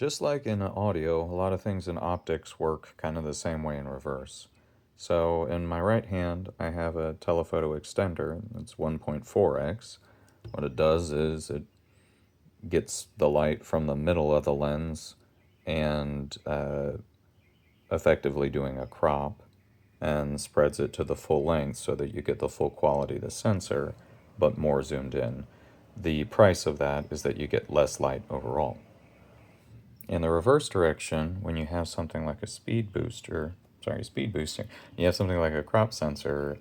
Just like in audio, a lot of things in optics work kind of the same way in reverse. So in my right hand, I have a telephoto extender. It's 1.4x. What it does is it gets the light from the middle of the lens and effectively doing a crop and spreads it to the full length so that you get the full quality of the sensor, but more zoomed in. The price of that is that you get less light overall. In the reverse direction, when you have something like a speed booster, you have something like a crop sensor.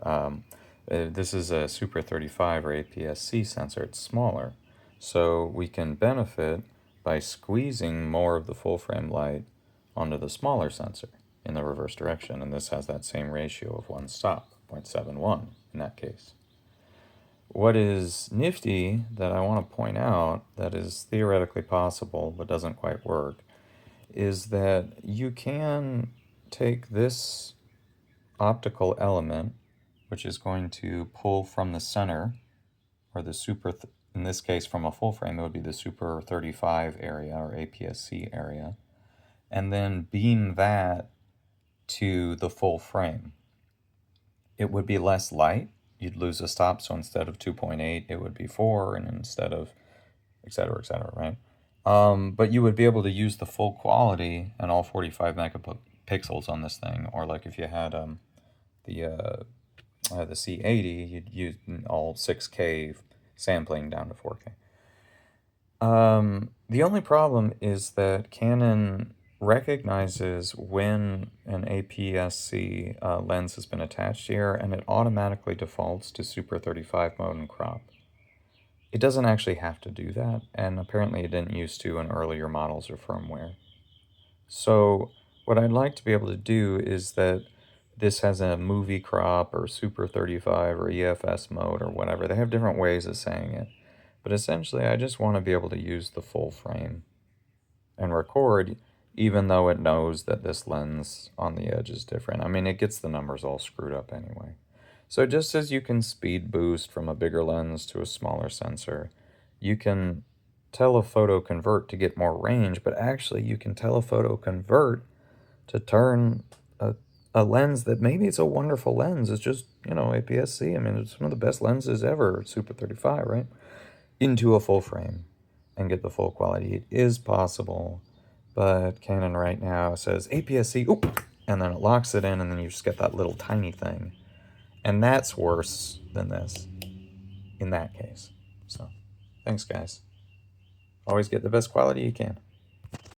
This is a Super 35 or APS-C sensor. It's smaller. So we can benefit by squeezing more of the full frame light onto the smaller sensor in the reverse direction. And this has that same ratio of one stop, 0.71 in that case. What is nifty that I want to point out that is theoretically possible but doesn't quite work is that you can take this optical element, which is going to pull from the center, or the in this case from a full frame, it would be the Super 35 area or APS-C area, and then beam that to the full frame. It would be less light. You'd lose a stop, so instead of 2.8, it would be 4, and instead of et cetera, right? But you would be able to use the full quality and all 45 megapixels on this thing, or like if you had the C80, you'd use all 6K sampling down to 4K. The only problem is that Canon recognizes when an APS-C lens has been attached here, and it automatically defaults to Super 35 mode and crop. It doesn't actually have to do that, and apparently it didn't used to in earlier models or firmware. So what I'd like to be able to do is that this has a movie crop or Super 35 or EF-S mode or whatever. They have different ways of saying it. But essentially, I just want to be able to use the full frame and record, even though it knows that this lens on the edge is different. I mean, it gets the numbers all screwed up anyway. So just as you can speed boost from a bigger lens to a smaller sensor, you can telephoto convert to get more range, but actually you can telephoto convert to turn a lens that maybe it's a wonderful lens. It's just, APS-C. I mean, it's one of the best lenses ever, Super 35, right? Into a full frame and get the full quality. It is possible, but Canon right now says APS-C, and then it locks it in, and then you just get that little tiny thing. And that's worse than this in that case. So, thanks, guys. Always get the best quality you can.